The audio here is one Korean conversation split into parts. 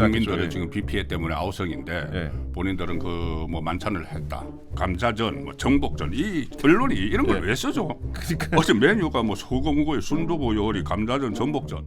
국민들은 났겠죠. 지금 비 피해 때문에 아우성인데 예. 본인들은 그 뭐 만찬을 했다, 감자전, 뭐 정복전, 이 결론이 이런 걸 예. 왜 써줘? 그러니까 어제 메뉴가 뭐 소고무고에 순두부 요리, 감자전, 전복전.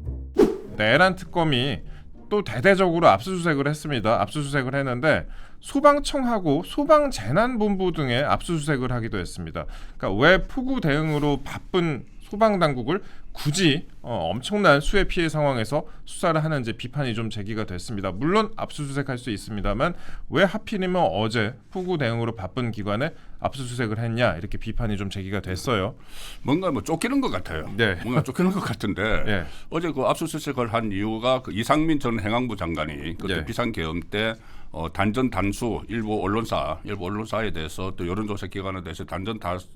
내란 특검이 또 대대적으로 압수수색을 했습니다. 압수수색을 했는데 소방청하고 소방재난본부 등에 압수수색을 하기도 했습니다. 그러니까 왜 폭우 대응으로 바쁜 소방당국을 굳이 엄청난 수해 피해 상황에서 수사를 하는지 비판이 좀 제기가 됐습니다. 물론 압수수색할 수 있습니다만 왜 하필이면 어제 폭우 대응으로 바쁜 기관에 압수수색을 했냐 이렇게 비판이 좀 제기가 됐어요. 뭔가 뭐 쫓기는 것 같아요. 네. 뭔가 쫓기는 것 같은데 예. 어제 그 압수수색을 한 이유가 그 이상민 전 행안부 장관이 그때 예. 비상계엄 때 단전 단수 일부 언론사에 대해서 또 여론조사 기관에 대해서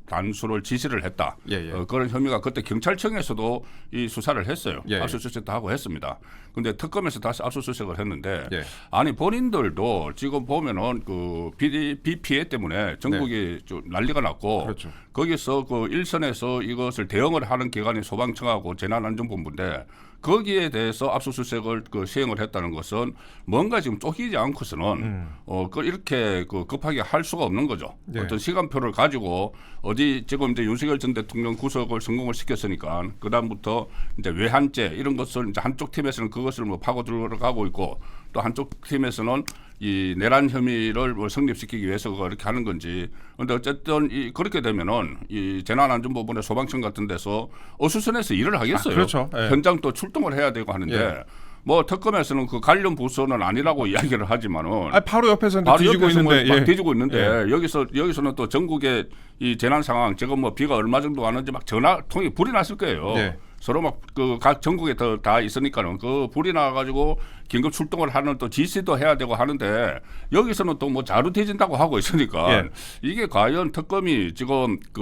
단수를 지시를 했다. 예, 예. 그런 혐의가 그때 경찰청에서도 이 수사를 했어요. 예. 압수수색도 하고 했습니다. 근데 특검에서 다시 압수수색을 했는데 예. 아니 본인들도 지금 보면은 그 비 피해 때문에 전국이 좀 난리가 났고 그렇죠. 거기서 그 일선에서 이것을 대응을 하는 기관이 소방청하고 재난안전본부인데 거기에 대해서 압수수색을 그 시행을 했다는 것은 뭔가 지금 쫓기지 않고서는 그 이렇게 그 급하게 할 수가 없는 거죠. 네. 어떤 시간표를 가지고 어디 지금 이제 윤석열 전 대통령 구속을 성공을 시켰으니까 그 다음부터 이제 외환죄 이런 것을 이제 한쪽 팀에서는 그것을 뭐 파고 들어가고 있고 또 한쪽 팀에서는 이 내란 혐의를 뭐 성립시키기 위해서 그렇게 하는 건지. 그런데 어쨌든 그렇게 되면은 이 재난안전부분의 소방청 같은 데서 어수선해서 일을 하겠어요. 그렇죠. 예. 현장 또 출동을 해야 되고 하는데 예. 뭐 특검에서는 그 관련 부서는 아니라고 이야기를 하지만은 바로 옆에서는 바로 뒤지고 옆에서 있는데 막 예. 뒤지고 있는데 여기서는 또 전국의 이 재난 상황 지금 뭐 비가 얼마 정도 왔는지 막 전화통이 불이 났을 거예요. 네. 서로 막 그 각 전국에 다 있으니까는 그 불이 나가지고 긴급 출동을 하는 또 지시도 해야 되고 하는데 여기서는 또 뭐 자루 뒤진다고 하고 있으니까 예. 이게 과연 특검이 지금 그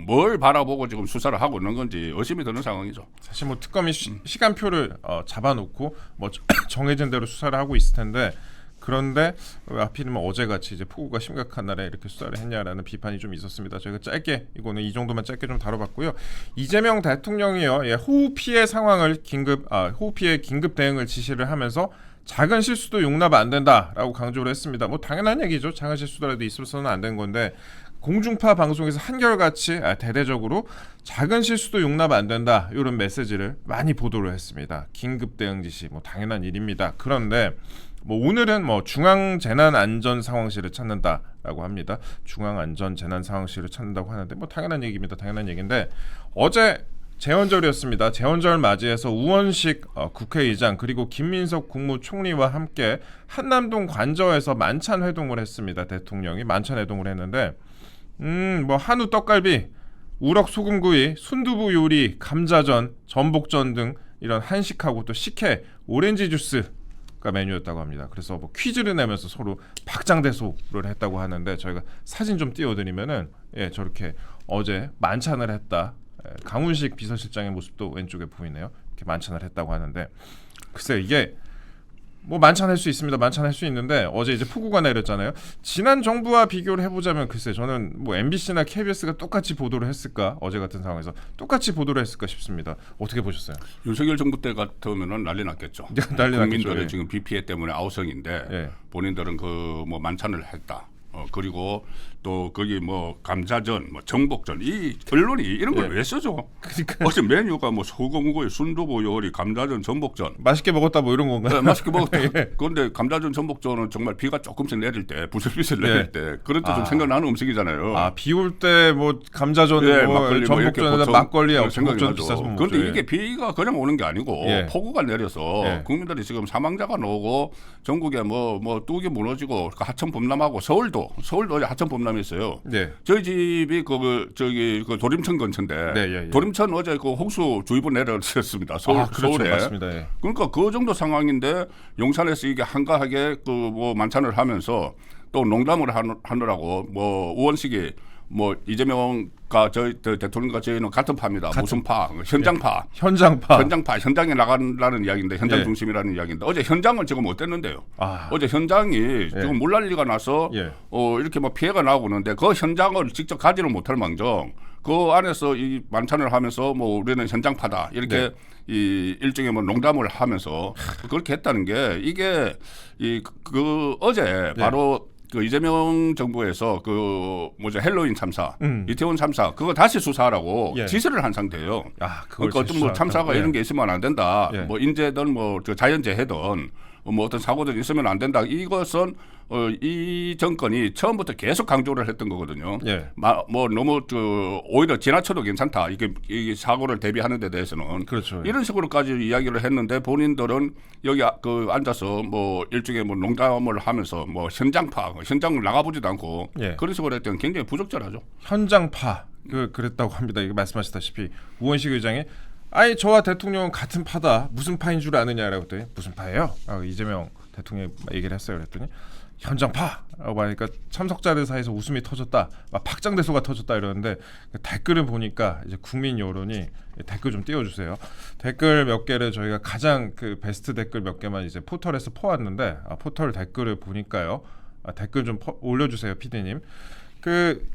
뭘 바라보고 지금 수사를 하고 있는 건지 의심이 드는 상황이죠. 사실 뭐 특검이 시간표를 잡아놓고 뭐 정해진 대로 수사를 하고 있을 텐데 그런데 왜 하필이면 어제같이 이제 폭우가 심각한 날에 이렇게 수사를 했냐라는 비판이 좀 있었습니다. 저희가 짧게 이거는 이 정도만 짧게 좀 다뤄봤고요. 이재명 대통령이요, 호우 피해 상황을 호우 피해 긴급 대응을 지시를 하면서 작은 실수도 용납 안 된다라고 강조를 했습니다. 뭐 당연한 얘기죠. 작은 실수라도 있어서는 안 되는 건데 공중파 방송에서 한결같이 대대적으로 작은 실수도 용납 안 된다 이런 메시지를 많이 보도를 했습니다. 긴급 대응 지시 뭐 당연한 일입니다. 그런데 뭐 오늘은 뭐 중앙재난안전상황실을 찾는다라고 합니다. 중앙안전재난상황실을 찾는다고 하는데 뭐 당연한 얘기입니다. 당연한 얘기인데 어제 제헌절이었습니다. 제헌절 맞이해서 우원식 국회의장 그리고 김민석 국무총리와 함께 한남동 관저에서 만찬 회동을 했습니다. 대통령이 만찬 회동을 했는데 뭐 한우 떡갈비, 우럭 소금구이, 순두부 요리, 감자전, 전복전 등 이런 한식하고 또 식혜, 오렌지 주스가 메뉴였다고 합니다. 그래서 뭐 퀴즈를 내면서 서로 박장대소를 했다고 하는데 저희가 사진 좀 띄워드리면은 저렇게 어제 만찬을 했다. 강훈식 비서실장의 모습도 왼쪽에 보이네요. 이렇게 만찬을 했다고 하는데 글쎄 이게 뭐 만찬할 수 있습니다. 만찬할 수 있는데 어제 이제 폭우가 내렸잖아요. 지난 정부와 비교를 해보자면 글쎄 저는 뭐 MBC나 KBS가 똑같이 보도를 했을까 어제 같은 상황에서 똑같이 보도를 했을까 싶습니다. 어떻게 보셨어요? 윤석열 정부 때 같으면은 난리 났겠죠. 난리 났겠죠. 국민들은 예. 지금 비 피해 때문에 아우성인데 예. 본인들은 그 뭐 만찬을 했다. 그리고 또 거기 뭐 감자전, 뭐 정복전 이 결론이 이런 걸 왜 써줘? 그러니까 어제 메뉴가 뭐 소고무고에 순두부 요리, 감자전, 전복전. 맛있게 먹었다 뭐 이런 건가요? 네, 맛있게 먹었다. 그런데 감자전, 전복전은 정말 비가 조금씩 내릴 때, 부슬부슬 내릴 때 그럴 때 좀 생각나는 음식이잖아요. 비 올 때 뭐 감자전, 예, 뭐 막걸리 뭐 이렇게 전복전에다 보통 막걸리하고 생각이 전복전 나죠. 비싸서 못 먹죠. 그런데 이게 비가 그냥 오는 게 아니고 예. 폭우가 내려서 예. 국민들이 지금 사망자가 나오고 전국에 뭐 뚝이 무너지고 하천 범람하고 서울도 어제 하천 범람이 있어요. 네. 저희 집이 그 도림천 근처인데 네, 예. 도림천 어제 그 홍수 주의보 내렸습니다. 그렇죠. 서울에. 맞습니다. 예. 그러니까 그 정도 상황인데 용산에서 이게 한가하게 그 뭐 만찬을 하면서 또 농담을 하느라고 뭐 우원식이 뭐 이재명과 저희 대통령과 저희는 같은 파입니다. 무슨 파? 현장파. 현장파. 현장에 나가라는 이야기인데 현장 예. 중심이라는 이야기인데 어제 현장을 지금 어땠는데요? 아. 어제 현장이 지금 물난리가 나서 예. 이렇게 뭐 피해가 나고 있는데 그 현장을 직접 가지를 못할 망정 그 안에서 이 만찬을 하면서 뭐 우리는 현장파다 이렇게 네. 이 일종의 뭐 농담을 하면서 그렇게 했다는 게 이게 그 어제 바로 그 이재명 정부에서 그 뭐죠 헬로윈 참사, 이태원 참사 그거 다시 수사하라고 예. 지시를 한 상태예요. 그러니까 어떤 뭐 참사가 예. 이런 게 있으면 안 된다. 예. 뭐 인재든 뭐 저 자연재해든 뭐 어떤 사고들이 있으면 안 된다. 이것은 이 정권이 처음부터 계속 강조를 했던 거거든요. 예. 뭐 너무 오히려 지나쳐도 괜찮다. 이게 사고를 대비하는 데 대해서는 그렇죠. 이런 식으로까지 이야기를 했는데 본인들은 여기 그 앉아서 뭐 일종의 뭐 농담을 하면서 뭐 현장을 나가보지도 않고 예. 그런 식으로 했던 굉장히 부적절하죠. 현장파 그랬다고 합니다. 이거 말씀하셨다시피 우원식 의장이 아니 저와 대통령은 같은 파다. 무슨 파인 줄 아느냐라고 했더니 무슨 파예요? 이재명 대통령이 얘기를 했어요. 그랬더니 현장파라고 하니까 참석자들 사이에서 웃음이 터졌다. 막 박장대소가 터졌다 이러는데 댓글을 보니까 이제 국민 여론이 댓글 좀 띄워주세요. 댓글 몇 개를 저희가 가장 그 베스트 댓글 몇 개만 이제 포털에서 퍼왔는데 포털 댓글을 보니까요. 댓글 좀 올려주세요, 피디님. 그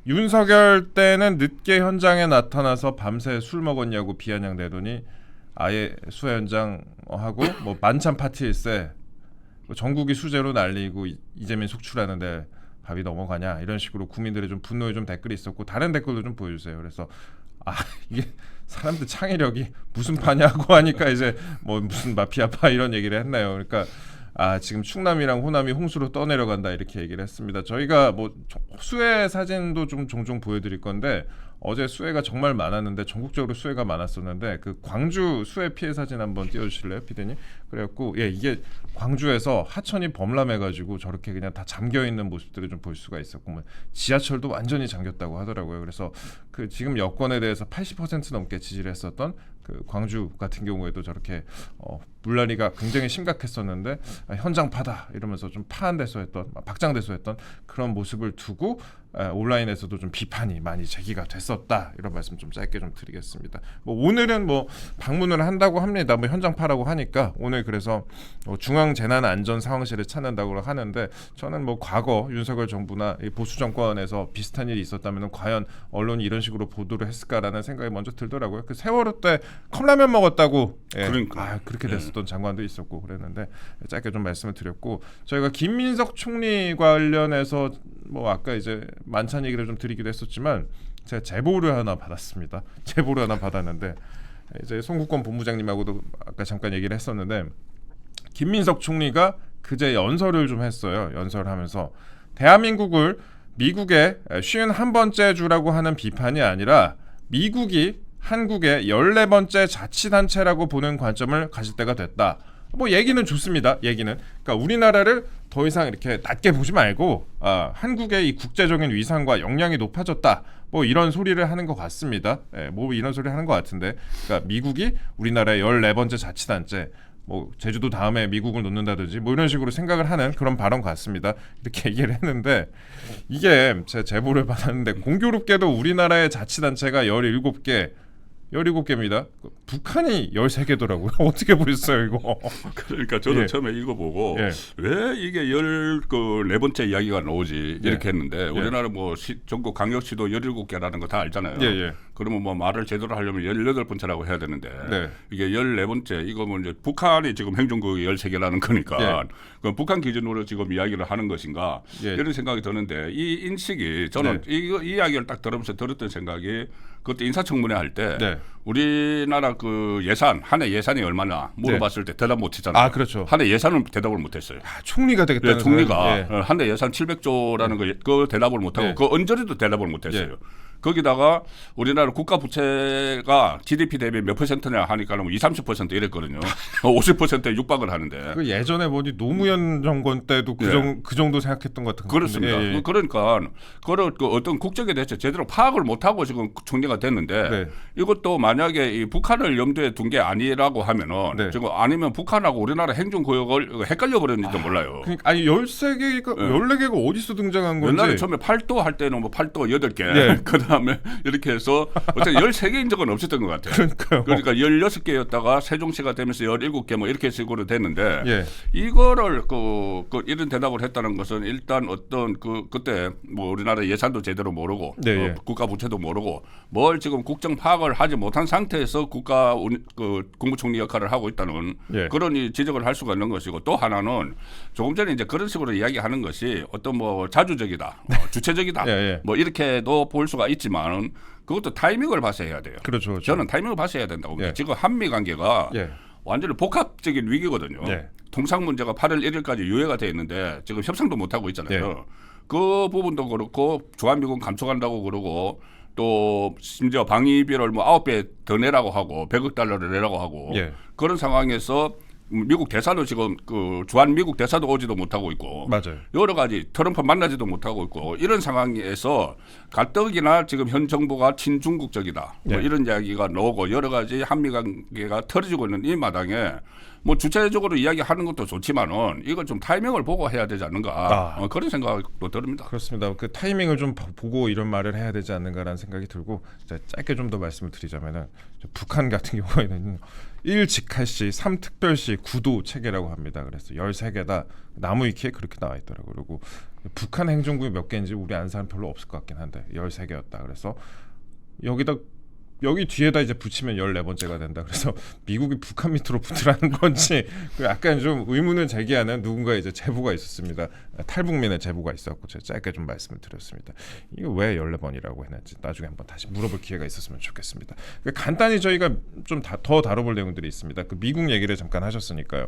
윤석열 때는 늦게 현장에 나타나서 밤새 술 먹었냐고 비아냥 대더니 아예 수해 현장 하고 뭐 만찬 파티일세 전국이 수재로 날리고 이재명 속출하는데 밥이 넘어가냐 이런 식으로 국민들의 좀 분노의 좀 댓글이 있었고 다른 댓글도 좀 보여주세요. 그래서 이게 사람들 창의력이 무슨 파냐고 하니까 이제 뭐 무슨 마피아파 이런 얘기를 했나요. 그러니까 지금 충남이랑 호남이 홍수로 떠내려간다 이렇게 얘기를 했습니다. 저희가 뭐 수해 사진도 좀 종종 보여드릴 건데 어제 수해가 정말 많았는데 전국적으로 수해가 많았었는데 그 광주 수해 피해 사진 한번 띄워주실래요, 피디님? 그래갖고 이게 광주에서 하천이 범람해가지고 저렇게 그냥 다 잠겨 있는 모습들을 좀 볼 수가 있었고 뭐 지하철도 완전히 잠겼다고 하더라고요. 그래서 그 지금 여건에 대해서 80% 넘게 지지를 했었던 그 광주 같은 경우에도 저렇게 물난리가 굉장히 심각했었는데 현장파다 이러면서 좀 파한대소했던 박장대소했던 그런 모습을 두고 온라인에서도 좀 비판이 많이 제기가 됐었다 이런 말씀 좀 짧게 좀 드리겠습니다. 뭐 오늘은 뭐 방문을 한다고 합니다. 뭐 현장파라고 하니까 오늘 그래서 중앙재난안전상황실을 찾는다고 하는데 저는 뭐 과거 윤석열 정부나 보수 정권에서 비슷한 일이 있었다면 과연 언론이 이런 식으로 보도를 했을까라는 생각이 먼저 들더라고요. 그 세월호 때 컵라면 먹었다고 그러니까. 그렇게 됐었던 장관도 있었고 그랬는데 짧게 좀 말씀을 드렸고 저희가 김민석 총리 관련해서 뭐 아까 이제 만찬 얘기를 좀 드리기도 했었지만 제가 제보를 하나 받았습니다. 제보를 하나 받았는데 이제 송국권 본부장님하고도 아까 잠깐 얘기를 했었는데 김민석 총리가 그제 연설을 좀 했어요. 연설하면서 대한민국을 미국의 51번째 주라고 하는 비판이 아니라 미국이 한국의 14번째 자치단체라고 보는 관점을 가질 때가 됐다. 뭐 얘기는 좋습니다. 얘기는 그러니까 우리나라를 더 이상 이렇게 낮게 보지 말고 한국의 이 국제적인 위상과 역량이 높아졌다. 뭐 이런 소리를 하는 것 같습니다. 뭐 이런 소리를 하는 것 같은데 그러니까 미국이 우리나라의 14번째 자치단체 뭐 제주도 다음에 미국을 놓는다든지 뭐 이런 식으로 생각을 하는 그런 발언 같습니다. 이렇게 얘기를 했는데 이게 제 제보를 받았는데 공교롭게도 우리나라의 자치단체가 17개입니다. 북한이 13개더라고요. 어떻게 보셨어요 이거? 그러니까 저도 처음에 이거 보고 왜 이게 14번째 이야기가 나오지 이렇게 했는데 우리나라 뭐 전국 광역시도 17개라는 거 다 알잖아요. 그러면 뭐 말을 제대로 하려면 18번째라고 해야 되는데 이게 14번째 이거 뭐 이제 북한이 지금 행정국이 13개라는 거니까 그럼 북한 기준으로 지금 이야기를 하는 것인가 이런 생각이 드는데 이 인식이 저는 이 이야기를 딱 들으면서 들었던 생각이 그때 인사청문회 할 때 우리나라 그 예산 한 해 예산이 얼마나 물어봤을 때 대답 못했잖아요. 그렇죠. 한 해 예산은 대답을 못했어요. 총리가 되겠다는 총리가 한 해 예산 700조라는 그 대답을 못하고 그 언저리도 대답을 못했어요. 거기다가 우리나라 국가 부채가 GDP 대비 몇 퍼센트냐 하니까 뭐 20-30% 이랬거든요. 50%에 육박을 하는데. 그 예전에 보니 노무현 정권 때도 그 정도 생각했던 것 같은데. 그렇습니다. 예, 예. 그러니까 그 어떤 국적에 대해서 제대로 파악을 못하고 지금 총리가 됐는데 네. 이것도 만약에 이 북한을 염두에 둔 게 아니라고 하면은 네. 지금 아니면 북한하고 우리나라 행정구역을 헷갈려 버렸는지도 몰라요. 그러니까 아니 13개가 14개가 어디서 등장한 건지. 옛날에 처음에 8도 할 때는 뭐 8도 8개 네. 그다음에 이렇게 해서 어쨌든 13개인 적은 없었던 것 같아요. 그러니까요. 그러니까 16개였다가 세종시가 되면서 17개 뭐 이렇게 식으로 됐는데 예. 이거를 이런 대답을 했다는 것은 일단 어떤 그때 뭐 우리나라 예산도 제대로 모르고 네, 예. 국가 부채도 모르고 뭘 지금 국정 파악을 하지 못한 상태에서 국무총리 역할을 하고 있다는 예. 그런 지적을 할 수가 있는 것이고 또 하나는 조금 전에 이제 그런 식으로 이야기하는 것이 어떤 뭐 자주적이다, 주체적이다, 예, 예. 뭐 이렇게도 볼 수가 있지만 그것도 타이밍을 봐서 해야 돼요. 그렇죠. 저는 타이밍을 봐서 해야 된다고 봅니다. 예. 지금 한미 관계가 예. 완전히 복합적인 위기거든요. 예. 통상 문제가 8월 1일까지 유예가 돼 있는데 지금 협상도 못 하고 있잖아요. 예. 그 부분도 그렇고 주한미군 감축한다고 그러고 또 심지어 방위비를 뭐 9배 더 내라고 하고 100억 달러를 내라고 하고 예. 그런 상황에서 미국 대사도 지금 주한 미국 대사도 오지도 못하고 있고 맞아요. 여러 가지 트럼프 만나지도 못하고 있고 이런 상황에서 가뜩이나 지금 현 정부가 친중국적이다 뭐 네. 이런 이야기가 나오고 여러 가지 한미 관계가 틀어지고 있는 이 마당에 뭐 주체적으로 이야기하는 것도 좋지만은 이걸 좀 타이밍을 보고 해야 되지 않는가 그런 생각도 듭니다. 그렇습니다. 그 타이밍을 좀 보고 이런 말을 해야 되지 않는가라는 생각이 들고 짧게 좀 더 말씀을 드리자면은 북한 같은 경우에는 1직할시 3특별시 9도 체계라고 합니다. 그래서 13개다 나무 위키에 그렇게 나와 있더라고요. 그리고 북한 행정구역 몇 개인지 우리 아는 사람 별로 없을 것 같긴 한데 13개였다. 그래서 여기 뒤에다 이제 붙이면 14번째가 된다. 그래서 미국이 북한 밑으로 붙으라는 건지 약간 좀 의문을 제기하는 누군가 이제 제보가 있었습니다. 탈북민의 제보가 있었고 제가 짧게 좀 말씀을 드렸습니다. 이거 왜 14번이라고 했는지 나중에 한번 다시 물어볼 기회가 있었으면 좋겠습니다. 간단히 저희가 좀 더 다뤄볼 내용들이 있습니다. 그 미국 얘기를 잠깐 하셨으니까요.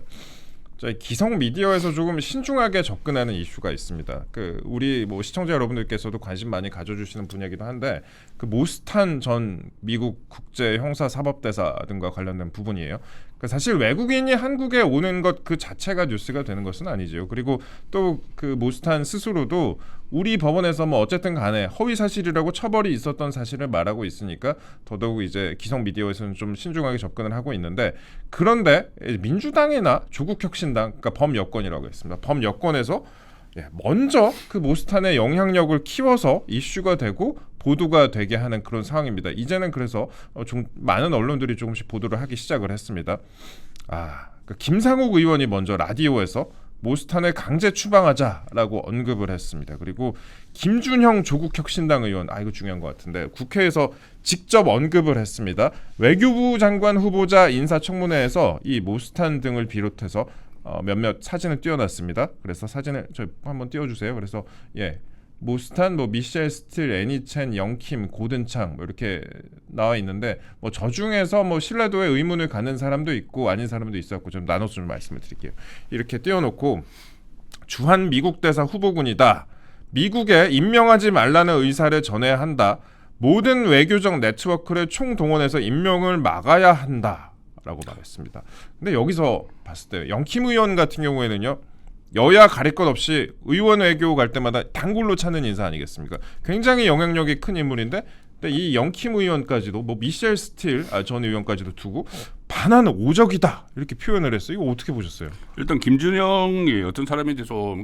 기성 미디어에서 조금 신중하게 접근하는 이슈가 있습니다. 우리 뭐 시청자 여러분들께서도 관심 많이 가져주시는 분야이기도 한데 모스탄 전 미국 국제 형사 사법대사 등과 관련된 부분이에요. 사실 외국인이 한국에 오는 것 그 자체가 뉴스가 되는 것은 아니죠. 그리고 또 모스탄 스스로도 우리 법원에서 뭐 어쨌든 간에 허위 사실이라고 처벌이 있었던 사실을 말하고 있으니까 더더욱 이제 기성 미디어에서는 좀 신중하게 접근을 하고 있는데 그런데 민주당이나 조국혁신당 그러니까 범여권이라고 했습니다. 범여권에서 먼저 모스탄의 영향력을 키워서 이슈가 되고 보도가 되게 하는 그런 상황입니다. 이제는 그래서 좀 많은 언론들이 조금씩 보도를 하기 시작을 했습니다. 김상욱 의원이 먼저 라디오에서 모스탄을 강제 추방하자라고 언급을 했습니다. 그리고 김준형 조국혁신당 의원, 이거 중요한 것 같은데 국회에서 직접 언급을 했습니다. 외교부 장관 후보자 인사청문회에서 이 모스탄 등을 비롯해서 몇몇 사진을 띄워놨습니다. 그래서 사진을 저희 한번 띄워주세요. 그래서 모스탄, 미셸 스틸, 애니첸, 영킴, 고든창 이렇게 나와 있는데 저 중에서 신뢰도에 의문을 갖는 사람도 있고 아닌 사람도 있었고 좀 나눠서 좀 말씀을 드릴게요. 이렇게 띄워놓고 주한 미국 대사 후보군이다. 미국에 임명하지 말라는 의사를 전해야 한다. 모든 외교적 네트워크를 총동원해서 임명을 막아야 한다라고 말했습니다. 근데 여기서 봤을 때 영킴 의원 같은 경우에는요. 여야 가릴 것 없이 의원 외교 갈 때마다 단골로 찾는 인사 아니겠습니까? 굉장히 영향력이 큰 인물인데 근데 이 영킴 의원까지도 미셸 스틸 전 의원까지도 두고 반환 오적이다 이렇게 표현을 했어요. 이거 어떻게 보셨어요? 일단 김준영이 어떤 사람인지 좀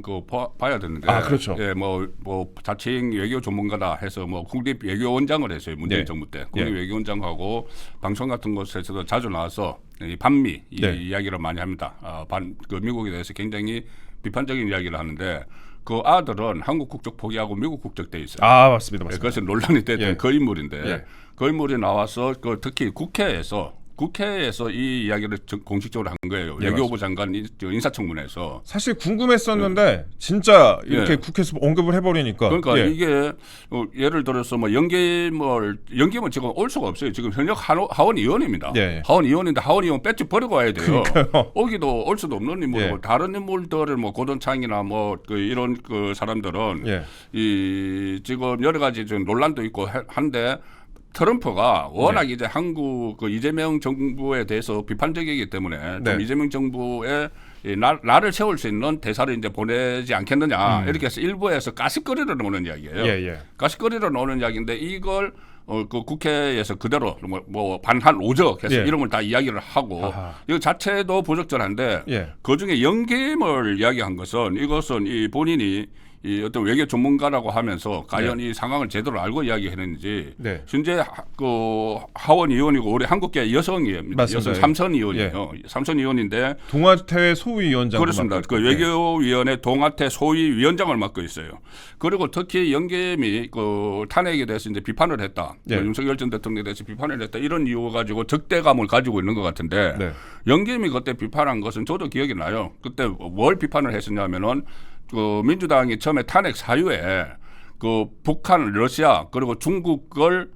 봐야 되는데. 그렇죠. 뭐 자칭 외교 전문가다 해서 국립 외교원장을 했어요. 문재인 네. 정부 때 국립 외교원장하고 방송 같은 곳에서도 자주 나와서 이 반미 이야기를 많이 합니다. 미국에 대해서 굉장히 비판적인 이야기를 하는데 그 아들은 한국 국적 포기하고 미국 국적 돼 있어요. 맞습니다. 그것은 논란이 됐던 그 인물인데 그 인물이 나와서 특히 국회에서 국회에서 이 이야기를 공식적으로 한 거예요. 예, 외교부 장관 인사청문회에서. 사실 궁금했었는데 진짜 이렇게 예. 국회에서 언급을 해버리니까. 그러니까 예. 이게 예를 들어서 뭐 연김은 지금 올 수가 없어요. 지금 현역 하원 의원입니다. 예. 하원 의원인데 하원 의원 배지 버리고 와야 돼요. 그러니까요. 오기도 올 수도 없는 인물이고 예. 다른 인물들을 뭐 고돈창이나 뭐 이런 사람들은 예. 이 지금 여러 가지 좀 논란도 있고 한데 트럼프가 워낙 이제 한국 이재명 정부에 대해서 비판적이기 때문에 네. 좀 이재명 정부에 나를 세울 수 있는 대사를 이제 보내지 않겠느냐 이렇게 해서 일부에서 가십거리로 나오는 이야기예요. 예. 가십거리로 나오는 이야기인데 이걸 그 국회에서 그대로 뭐 반한 오적 해서 예. 이런 걸 다 이야기를 하고 아하. 이거 자체도 부적절한데 예. 그중에 연김을 이야기한 것은 이것은 이 본인이 이 어떤 외교 전문가라고 하면서 과연 이 상황을 제대로 알고 이야기했는지 네. 현재 그 하원 의원이고 우리 한국계 여성입니다. 맞습니다. 여성 삼선 의원이에요. 삼선 의원인데 동아태 소위원장 그렇습니다. 그 외교위원회 동아태 소위위원장을 맡고 있어요. 그리고 특히 연김이 그 탄핵에 대해서 이제 비판을 했다. 네. 윤석열 전 대통령에 대해서 비판을 했다. 이런 이유 가지고 적대감을 가지고 있는 것 같은데 네. 연김이 그때 비판한 것은 저도 기억이 나요. 그때 뭘 비판을 했었냐면은 그 민주당이 처음에 탄핵 사유에 그 북한, 러시아 그리고 중국을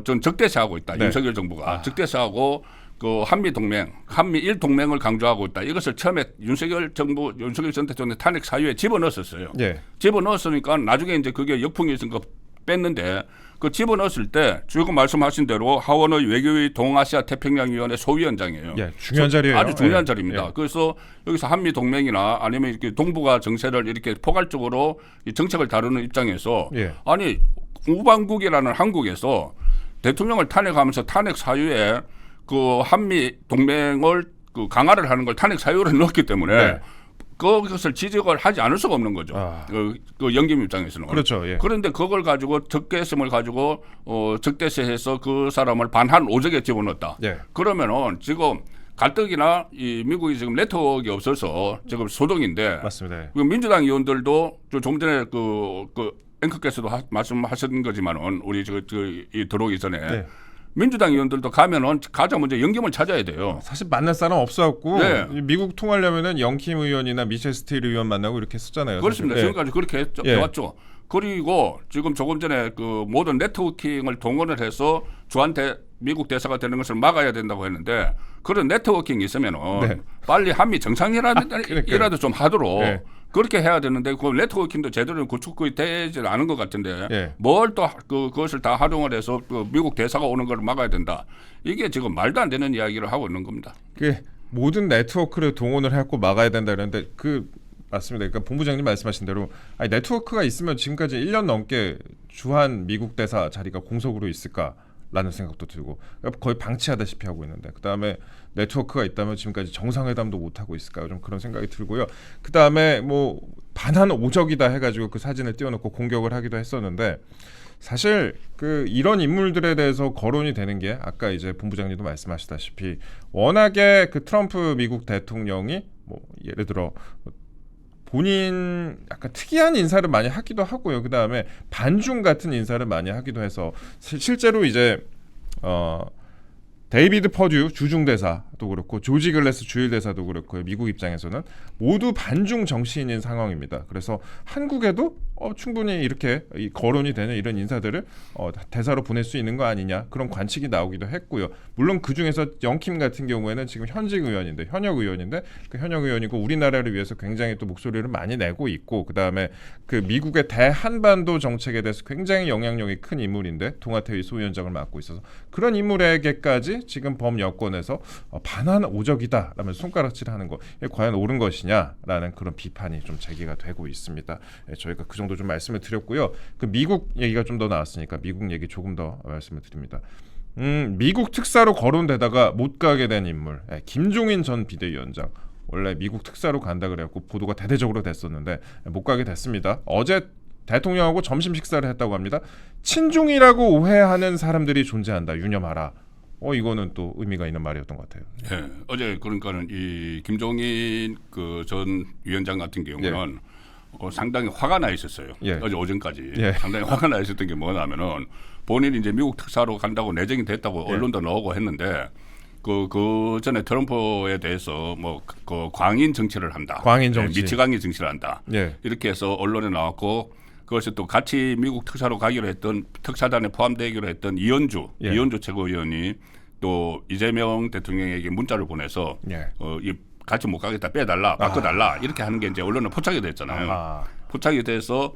전 적대시하고 있다. 네. 윤석열 정부가 적대시하고 그 한미 동맹, 한미일 동맹을 강조하고 있다. 이것을 처음에 윤석열 전 대통령 탄핵 사유에 집어넣었어요. 예. 집어넣었으니까 나중에 이제 그게 역풍이 있으니까 뺐는데 그 집어넣었을 때 지금 말씀하신 대로 하원의 외교위 동아시아 태평양위원회 소위원장이에요. 예. 중요한 자리예요. 아주 중요한 예. 자리입니다. 예. 그래서 여기서 한미 동맹이나 아니면 이렇게 동북아 정세를 이렇게 포괄적으로 이 정책을 다루는 입장에서 예. 아니 우방국이라는 한국에서 대통령을 탄핵하면서 탄핵 사유에 그 한미 동맹을 그 강화를 하는 걸 탄핵 사유로 넣었기 때문에 네. 그것을 지적을 하지 않을 수가 없는 거죠. 아. 그 연김 입장에서는. 그렇죠. 예. 그런데 그걸 가지고 적개심을 가지고 적대시해서 그 사람을 반한 오적에 집어넣었다. 예. 그러면은 지금 가뜩이나 이 미국이 지금 네트워크가 없어서 지금 소동인데 맞습니다. 예. 그 민주당 의원들도 좀 전에 그 앵커께서도 말씀하신 거지만은 우리 이 들어오기 전에 네. 민주당 의원들도 가면은 가장 먼저 연김을 찾아야 돼요. 사실 만날 사람 없어갖고 네. 미국 통하려면은 영킴 의원이나 미셸 스틸 의원 만나고 이렇게 했었잖아요. 그렇습니다. 사실. 예. 지금까지 그렇게 예. 해왔죠. 그리고 지금 조금 전에 그 모든 네트워킹을 동원을 해서 저한테 미국 대사가 되는 것을 막아야 된다고 했는데 그런 네트워킹이 있으면은 네. 빨리 한미 정상이라도 그러니까요. 좀 하도록 네. 그렇게 해야 되는데 그 네트워킹도 제대로 구축이 되지 않은 것 같은데 예. 뭘 또 그것을 다 활용을 해서 그 미국 대사가 오는 걸 막아야 된다. 이게 지금 말도 안 되는 이야기를 하고 있는 겁니다. 그 모든 네트워크를 동원을 해갖고 막아야 된다 그랬는데 맞습니다. 그러니까 본부장님 말씀하신 대로 네트워크가 있으면 지금까지 1년 넘게 주한 미국 대사 자리가 공석으로 있을까라는 생각도 들고 거의 방치하다시피 하고 있는데 그 다음에 네트워크가 있다면 지금까지 정상회담도 못 하고 있을까 좀 그런 생각이 들고요. 그 다음에 뭐 반한 오적이다 해가지고 그 사진을 띄워놓고 공격을 하기도 했었는데 사실 이런 인물들에 대해서 거론이 되는 게 아까 이제 본부장님도 말씀하시다시피 워낙에 그 트럼프 미국 대통령이 뭐 예를 들어 본인 약간 특이한 인사를 많이 하기도 하고요. 그 다음에 반중 같은 인사를 많이 하기도 해서 실제로 이제 데이비드 퍼듀 주중대사도 그렇고 조지 글래스 주일대사도 그렇고 미국 입장에서는 모두 반중 정치인인 상황입니다. 그래서 한국에도 충분히 이렇게 거론이 되는 이런 인사들을 대사로 보낼 수 있는 거 아니냐 그런 관측이 나오기도 했고요. 물론 그중에서 영킴 같은 경우에는 지금 현역 의원인데 그 현역 의원이고 우리나라를 위해서 굉장히 또 목소리를 많이 내고 있고 그다음에 그 미국의 대한반도 정책에 대해서 굉장히 영향력이 큰 인물인데 동아태위 소위원장을 맡고 있어서 그런 인물에게까지 지금 범여권에서 반한 오적이다 라면서 손가락질하는 거 과연 옳은 것이냐라는 그런 비판이 좀 제기가 되고 있습니다. 저희가 그 정도 좀 말씀을 드렸고요. 그 미국 얘기가 좀 더 나왔으니까 미국 얘기 조금 더 말씀을 드립니다. 미국 특사로 거론되다가 못 가게 된 인물 김종인 전 비대위원장 원래 미국 특사로 간다 그래갖고 보도가 대대적으로 됐었는데 못 가게 됐습니다. 어제 대통령하고 점심 식사를 했다고 합니다. 친중이라고 오해하는 사람들이 존재한다. 유념하라. 이거는 또 의미가 있는 말이었던 것 같아요. 네, 어제 그러니까는 이 김종인 그 전 위원장 같은 경우는 상당히 화가 나 있었어요. 어제 오전까지 상당히 화가 나 있었던 게 뭐냐면은 본인이 이제 미국 특사로 간다고 내정이 됐다고 언론도 나오고 했는데 그 전에 트럼프에 대해서 뭐 그 광인 정치를 한다. 광인 정치. 미치광이 정치를 한다. 예. 이렇게 해서 언론에 나왔고 그것이 또 같이 미국 특사로 가기로 했던 특사단에 포함되기로 했던 이현주 최고위원이 또 이재명 대통령에게 문자를 보내서 예. 이 같이 못 가겠다 빼달라 바꿔달라 이렇게 하는 게 이제 언론에 포착이 됐잖아요. 포착이 돼서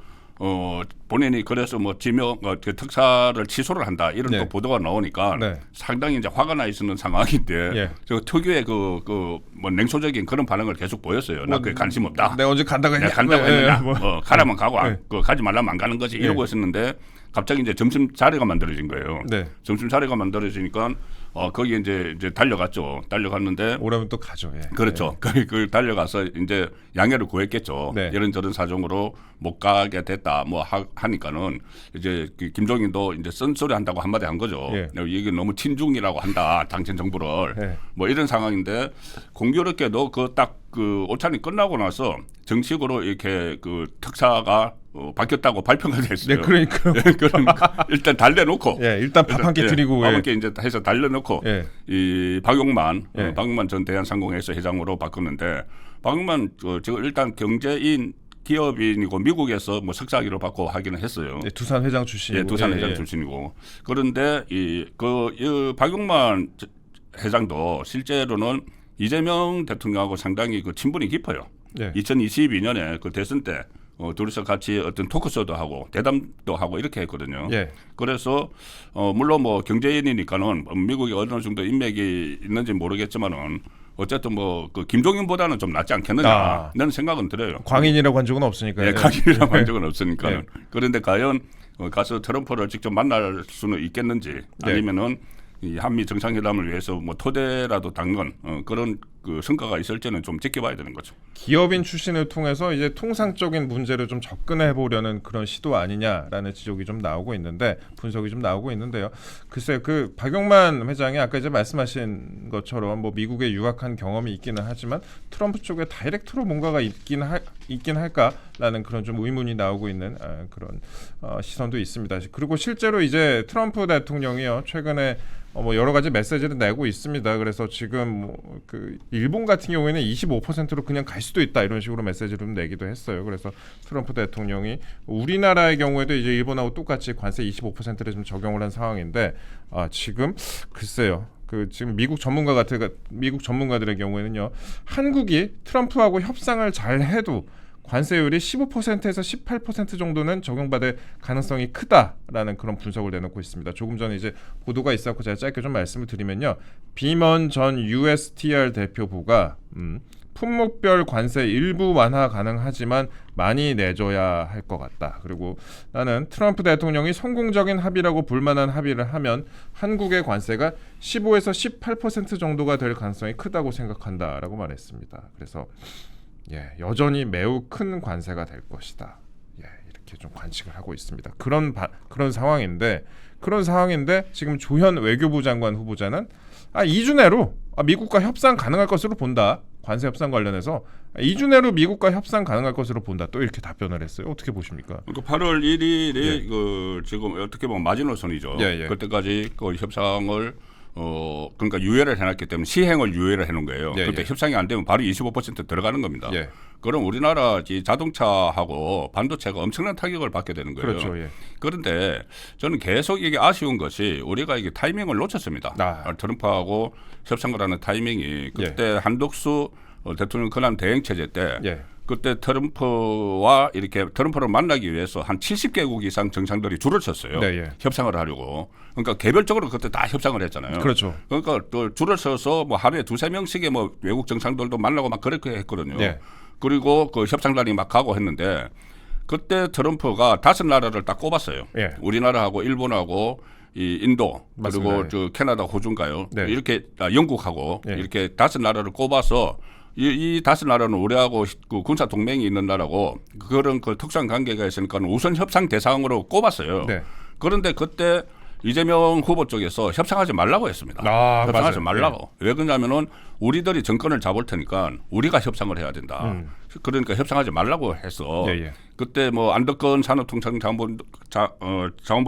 본인이 그래서 뭐 지명 그 특사를 취소를 한다 이런 네. 또 보도가 나오니까 네. 상당히 이제 화가 나 있는 상황인데 예. 저 특유의 뭐 냉소적인 그런 반응을 계속 보였어요. 나 그게 관심 없다. 내가 언제 간다고 했냐? 내가 간다고 했느냐? 뭐. 가라면 가고 네. 가지 말라면 안 가는 거지 이러고 있었는데 갑자기 이제 점심 자리가 만들어진 거예요. 네. 점심 자리가 만들어지니까 거기에 이제 달려갔죠. 달려갔는데 오라면 또 가죠. 예. 그렇죠. 그 달려가서 이제 양해를 구했겠죠. 네. 이런저런 사정으로 못 가게 됐다. 뭐 하니까는 이제 김종인도 이제 쓴소리 한다고 한마디 한 거죠. 예. 이게 너무 친중이라고 한다. 당신 정부를 예. 뭐 이런 상황인데 공교롭게도 그 오찬이 끝나고 나서 정식으로 이렇게 그 특사가 바뀌었다고 발표가 됐어요. 네, 그러니까 그러니까 일단 달래놓고 예, 일단 밥 한 끼 드리고 밥 한 끼 이제 해서 달래놓고 예. 이 박용만 예. 박용만 전 대한상공회에서 회장으로 바꿨는데 박용만 지금 일단 경제인 기업인이고 미국에서 뭐 석사학위를 받고 하기는 했어요. 예, 두산 회장 출신이고. 예, 두산 회장 출신이고 그런데 이 박용만 회장도 실제로는 이재명 대통령하고 상당히 그 친분이 깊어요. 예. 2022년에 그 대선 때 둘이서 같이 어떤 토크쇼도 하고 대담도 하고 이렇게 했거든요. 예. 그래서 물론 뭐 경제인이니까는 미국에 어느 정도 인맥이 있는지 모르겠지만은 어쨌든 뭐 그 김종인보다는 좀 낫지 않겠느냐는 생각은 들어요. 광인이라고 한 적은 없으니까. 예, 광인이라고 한 적은 없으니까. 예. 그런데 과연 가서 트럼프를 직접 만날 수는 있겠는지 아니면은 이 한미 정상회담을 위해서 뭐 토대라도 닦는 그런 그 성과가 있을지는 좀 지켜봐야 되는 거죠. 기업인 출신을 통해서 이제 통상적인 문제를 좀 접근해 보려는 그런 시도 아니냐라는 지적이 좀 나오고 있는데 분석이 좀 나오고 있는데요. 글쎄 그 박용만 회장이 아까 이제 말씀하신 것처럼 뭐 미국에 유학한 경험이 있기는 하지만 트럼프 쪽에 다이렉트로 뭔가가 있긴 할까라는 그런 좀 의문이 나오고 있는 그런 시선도 있습니다. 그리고 실제로 이제 트럼프 대통령이요 최근에 뭐 여러 가지 메시지를 내고 있습니다. 그래서 지금 뭐 그 일본 같은 경우에는 25%로 그냥 갈 수도 있다 이런 식으로 메시지를 내기도 했어요. 그래서 트럼프 대통령이 우리나라의 경우에도 이제 일본하고 똑같이 관세 25%를 좀 적용을 한 상황인데 지금 글쎄요. 그 지금 미국 전문가들의 경우에는요. 한국이 트럼프하고 협상을 잘 해도 관세율이 15%에서 18% 정도는 적용받을 가능성이 크다라는 그런 분석을 내놓고 있습니다. 조금 전에 이제 보도가 있었고 제가 짧게 좀 말씀을 드리면요. 비먼 전 USTR 대표부가 품목별 관세 일부 완화 가능하지만 많이 내줘야 할 것 같다. 그리고 나는 트럼프 대통령이 성공적인 합의라고 볼 만한 합의를 하면 한국의 관세가 15에서 18% 정도가 될 가능성이 크다고 생각한다라고 말했습니다. 그래서 여전히 매우 큰 관세가 될 것이다. 이렇게 좀 관측을 하고 있습니다. 그런 상황인데 지금 조현 외교부 장관 후보자는 2주 내로 미국과 협상 가능할 것으로 본다. 관세 협상 관련해서 2주 내로 미국과 협상 가능할 것으로 본다. 또 이렇게 답변을 했어요. 어떻게 보십니까? 그러니까 8월 1일이 그 지금 어떻게 보면 마지노선이죠. 그때까지 그 협상을 그러니까 유예를 해놨기 때문에 시행을 유예를 해놓은 거예요. 그때 협상이 안 되면 바로 25% 들어가는 겁니다. 그럼 우리나라 자동차하고 반도체가 엄청난 타격을 받게 되는 거예요. 그렇죠. 그런데 저는 계속 이게 아쉬운 것이 우리가 이게 타이밍을 놓쳤습니다. 트럼프하고 협상을 하는 타이밍이 그때 한덕수 대통령 권한 대행 체제 때 그때 트럼프를 만나기 위해서 한 70개국 이상 정상들이 줄을 섰어요. 협상을 하려고. 그러니까 개별적으로 그때 다 협상을 했잖아요. 그렇죠. 그러니까 또 줄을 서서 뭐 하루에 2-3명씩의 뭐 외국 정상들도 만나고 막 그렇게 했거든요. 그리고 그 협상단이 막 가고 했는데 그때 트럼프가 5나라를 딱 꼽았어요. 우리나라하고 일본하고 이 인도 맞습니다. 그리고 저 캐나다 호주인가요? 이렇게 영국하고 이렇게 5나라를 꼽아서 이 5나라는 우리하고 그 군사 동맹이 있는 나라고 그런 그 특수한 관계가 있으니까 우선 협상 대상으로 꼽았어요. 그런데 그때 이재명 후보 쪽에서 협상하지 말라고 했습니다. 협상하지 말라고. 왜 그러냐면은 우리들이 정권을 잡을 테니까 우리가 협상을 해야 된다. 그러니까 협상하지 말라고 해서 그때 뭐 안덕건 산업통상자원부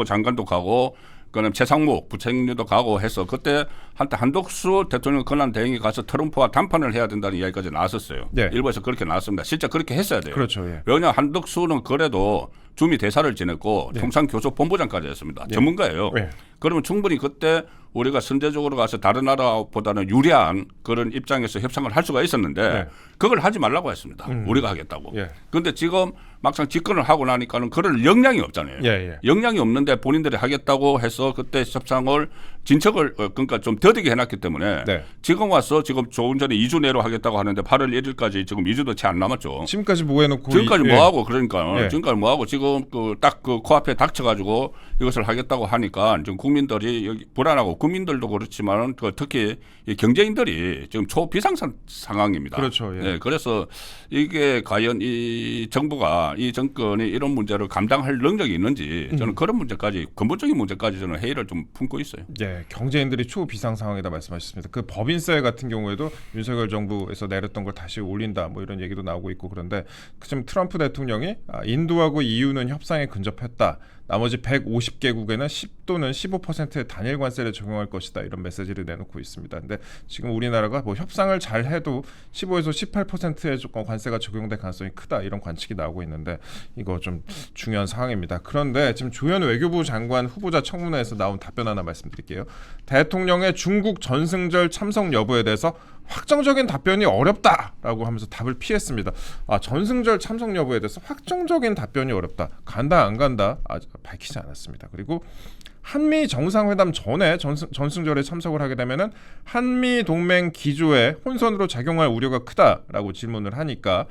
장관도 가고 그다음 최상목 부총리도 가고 해서 그때 한때 한덕수 대통령 권한 대행이 가서 트럼프와談판을 해야 된다는 이야기까지 나왔었어요. 네. 일부에서 그렇게 나왔습니다. 실제 그렇게 했어야 돼요. 그렇죠. 예. 왜냐 한덕수는 그래도 주미 대사를 지냈고 네. 통상교섭본부장까지 했습니다. 네. 전문가예요. 네. 그러면 충분히 그때 우리가 선제적으로 가서 다른 나라보다는 유리한 그런 입장에서 협상을 할 수가 있었는데 네. 그걸 하지 말라고 했습니다. 우리가 하겠다고. 예. 그런데 지금 막상 집권을 하고 나니까는 그럴 역량이 없잖아요. 예, 예. 역량이 없는데 본인들이 하겠다고 해서 그때 협상을 진척을 그러니까 좀 더디게 해놨기 때문에 네. 지금 와서 지금 조금 전에 2주 내로 하겠다고 하는데 8월 1일까지 지금 2주도 채 안 남았죠. 지금까지 뭐 해놓고 지금까지 예. 뭐 하고 그러니까 예. 지금까지 뭐 하고 지금 딱 그 코앞에 닥쳐가지고 이것을 하겠다고 하니까 지금 국민들이 여기 불안하고 국민들도 그렇지만 그 특히 이 경제인들이 지금 초비상 상황입니다. 그렇죠. 예. 네, 그래서 이게 과연 이 정부가 이 정권이 이런 문제를 감당할 능력이 있는지 저는 그런 문제까지 근본적인 문제까지 저는 회의를 좀 품고 있어요. 예, 경제인들이 초비상 상황이다 말씀하셨습니다. 그 법인세 같은 경우에도 윤석열 정부에서 내렸던 걸 다시 올린다 뭐 이런 얘기도 나오고 있고 그런데 지금 트럼프 대통령이 인도하고 EU는 협상에 근접했다. 나머지 150개국에는 10 또는 15%의 단일 관세를 적용할 것이다 이런 메시지를 내놓고 있습니다. 근데 지금 우리나라가 뭐 협상을 잘 해도 15에서 18%의 관세가 적용될 가능성이 크다 이런 관측이 나오고 있는데 이거 좀 중요한 상황입니다. 그런데 지금 조현 외교부 장관 후보자 청문회에서 나온 답변 하나 말씀드릴게요. 대통령의 중국 전승절 참석 여부에 대해서 확정적인 답변이 어렵다라고 하면서 답을 피했습니다. 전승절 참석 여부에 대해서 확정적인 답변이 어렵다. 간다 안 간다 밝히지 않았습니다. 그리고 한미 정상회담 전에 전승절에 참석을 하게 되면은 한미 동맹 기조에 혼선으로 작용할 우려가 크다라고 질문을 하니까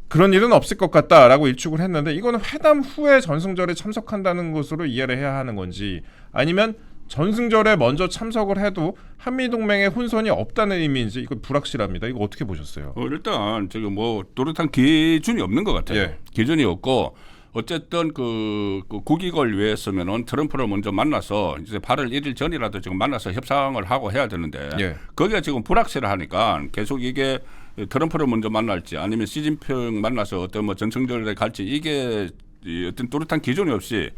그런 일은 없을 것 같다라고 일축을 했는데 이거는 회담 후에 전승절에 참석한다는 것으로 이해를 해야 하는 건지 아니면 전승절에 먼저 참석을 해도 한미동맹에 혼선이 없다는 의미인지 이거 불확실합니다. 이거 어떻게 보셨어요? 일단 지금 뭐 뚜렷한 기준이 없는 것 같아요. 예. 기준이 없고 어쨌든 그 국익을 위해서면은 트럼프를 먼저 만나서 이제 8월 1일 전이라도 지금 만나서 협상을 하고 해야 되는데 예. 거기가 지금 불확실하니까 계속 이게 트럼프를 먼저 만날지 아니면 시진핑 만나서 어떤 뭐 전승절에 갈지 이게 어떤 뚜렷한 기준이 없이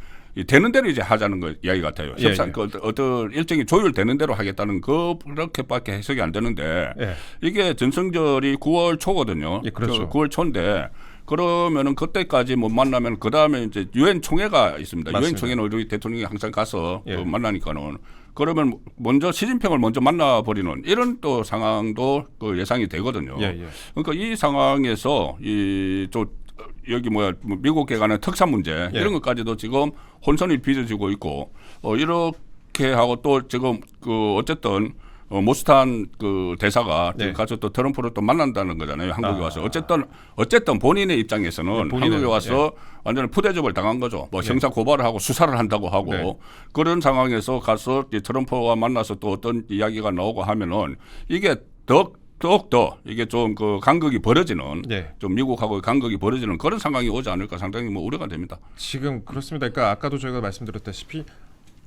되는 대로 이제 하자는 거 이야기 같아요. 예, 협상 예. 그 어떤 일정이 조율되는 대로 하겠다는 그렇게밖에 해석이 안 되는데 예. 이게 전승절이 9월 초거든요. 예, 그렇죠. 9월 초인데 그러면은 그때까지 못 만나면 그 다음에 이제 유엔 총회가 있습니다. 유엔 맞습니다. 총회는 우리 대통령이 항상 가서 예. 만나니까는 그러면 먼저 시진핑을 먼저 만나버리는 이런 또 상황도 그 예상이 되거든요. 예, 예. 그러니까 이 상황에서 여기 미국에 관한 특산 문제 예. 이런 것까지도 지금 혼선이 빚어지고 있고 이렇게 하고 또 지금 그 어쨌든 모스탄 그 대사가 네. 가서 또 트럼프를 또 만난다는 거잖아요. 한국에 와서 어쨌든 본인의 입장에서는 네, 본인은, 한국에 와서 완전 푸대접을 당한 거죠. 뭐 형사 고발을 하고 수사를 한다고 하고 네. 그런 상황에서 가서 이제 트럼프와 만나서 또 어떤 이야기가 나오고 하면은 이게 더욱더 이게 좀 그 간극이 벌어지는 네. 좀 미국하고 간극이 벌어지는 그런 상황이 오지 않을까 상당히 뭐 우려가 됩니다. 지금 그렇습니다. 그러니까 아까도 저희가 말씀드렸다시피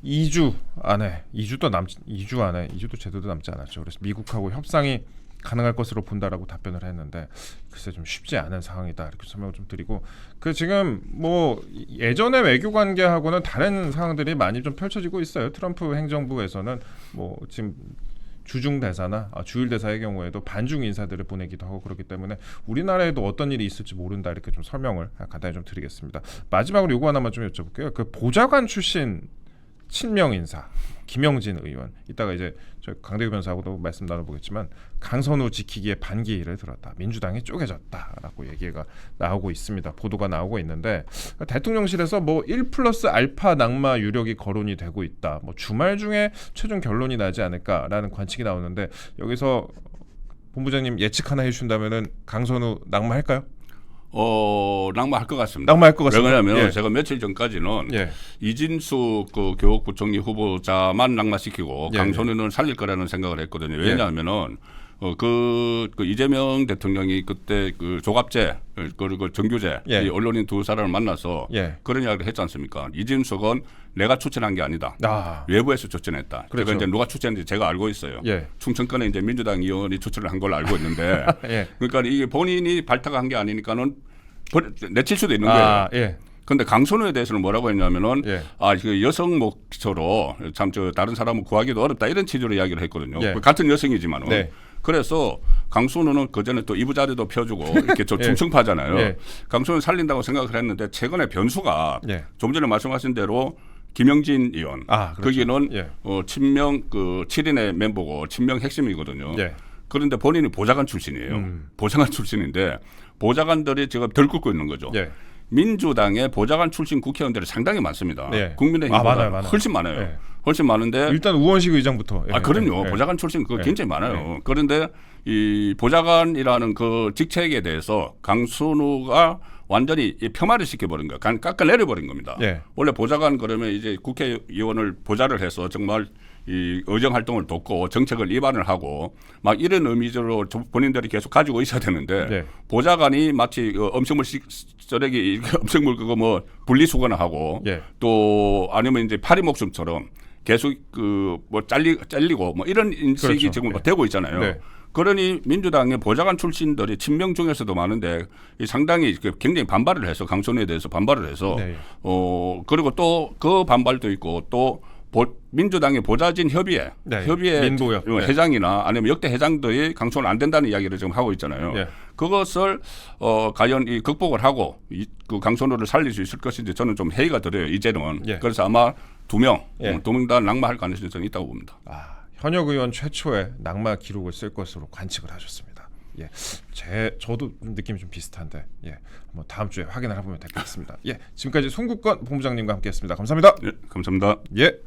2주 안에 2주도 제대로 남지 않았죠. 그래서 미국하고 협상이 가능할 것으로 본다라고 답변을 했는데 글쎄 좀 쉽지 않은 상황이다 이렇게 설명을 좀 드리고 그 지금 뭐 예전의 외교 관계하고는 다른 상황들이 많이 좀 펼쳐지고 있어요. 트럼프 행정부에서는 뭐 지금 주중 대사나 주일 대사의 경우에도 반중 인사들을 보내기도 하고 그렇기 때문에 우리나라에도 어떤 일이 있을지 모른다 이렇게 좀 설명을 간단히 좀 드리겠습니다. 마지막으로 요거 하나만 좀 여쭤볼게요. 그 보좌관 출신 친명 인사 김영진 의원 이따가 이제 저 강대규 변호사하고도 말씀 나눠보겠지만 강선우 지키기에 반기를 들었다. 민주당이 쪼개졌다라고 얘기가 나오고 있습니다. 보도가 나오고 있는데 대통령실에서 뭐 1+ 알파 낙마 유력이 거론이 되고 있다. 뭐 주말 중에 최종 결론이 나지 않을까라는 관측이 나오는데 여기서 본부장님 예측 하나 해주신다면은 강선우 낙마할까요? 낙마할 것 같습니다. 낙마할 것 같습니다. 왜냐하면 예. 제가 며칠 전까지는 예. 이진수 그 교육부총리 후보자만 낙마시키고 예. 강선우는 살릴 거라는 생각을 했거든요. 왜냐하면은 그 이재명 대통령이 그때 그 조갑제 그리고 정규제 예. 이 언론인 두 사람을 만나서 예. 그런 이야기를 했지 않습니까? 이진숙은 내가 추천한 게 아니다. 외부에서 추천했다. 그렇죠. 제가 이제 누가 추천했는지 제가 알고 있어요. 예. 충청권에 이제 민주당 의원이 추천을 한 걸로 알고 있는데, 예. 그러니까 이게 본인이 발탁한 게 아니니까는 내칠 수도 있는 거예요. 예. 근데 강선우에 대해서는 뭐라고 했냐면은 예. 그 여성 목소로 참 저 다른 사람은 구하기도 어렵다 이런 취지로 이야기를 했거든요. 예. 같은 여성이지만은. 네. 그래서 강선우는 그 전에 또 이부자리도 펴주고 이렇게 저 예. 충청파잖아요. 예. 강선우 살린다고 생각을 했는데 최근에 변수가 예. 좀 전에 말씀하신 대로 김영진 의원 그렇죠. 거기는 예. 친명 그 7인의 멤버고 친명 핵심이거든요. 예. 그런데 본인이 보좌관 출신이에요. 보좌관 출신인데 보좌관들이 지금 덜끓고 있는 거죠. 예. 민주당의 보좌관 출신 국회의원들이 상당히 많습니다. 네. 국민의힘보다 많아요. 훨씬 많아요. 네. 훨씬 많은데 일단 우원식 의장부터. 예. 그럼요. 예. 보좌관 출신 그거 예. 굉장히 많아요. 예. 그런데 이 보좌관이라는 그 직책에 대해서 강순우가 완전히 폄하를 시켜버린 거예요. 깎아내려 버린 겁니다. 예. 원래 보좌관 그러면 이제 국회의원을 보좌를 해서 정말 이 의정 활동을 돕고 정책을 위반을 하고 막 이런 의미로 본인들이 계속 가지고 있어야 되는데 네. 보좌관이 마치 음식물 쓰레기 음식물 그거 뭐 분리수거나 하고 예. 또 아니면 이제 파리 목숨처럼 계속 그 뭐 잘리고 뭐 이런 인식이 그렇죠. 지금 네. 되고 있잖아요. 네. 그러니 민주당의 보좌관 출신들이 친명 중에서도 많은데 상당히 굉장히 반발을 해서 강선우에 대해서 반발을 해서 네. 그리고 또 그 반발도 있고 또 민주당의 보좌진 협의회 네. 협의회 민보협. 네. 회장이나 아니면 역대 회장들이 강선우는 안 된다는 이야기를 지금 하고 있잖아요. 네. 그것을 과연 이 극복을 하고 그 강선우를 살릴 수 있을 것인지 저는 좀 회의가 들어요. 이제는. 예. 그래서 아마 두 명 다 예. 낙마할 가능성이 저는 있다고 봅니다. 현역 의원 최초의 낙마 기록을 쓸 것으로 관측을 하셨습니다. 예, 저도 느낌이 좀 비슷한데, 예, 한번 다음 주에 확인을 해보면 될 것 같습니다. 예, 지금까지 송국건 본부장님과 함께했습니다. 감사합니다. 예, 감사합니다. 예.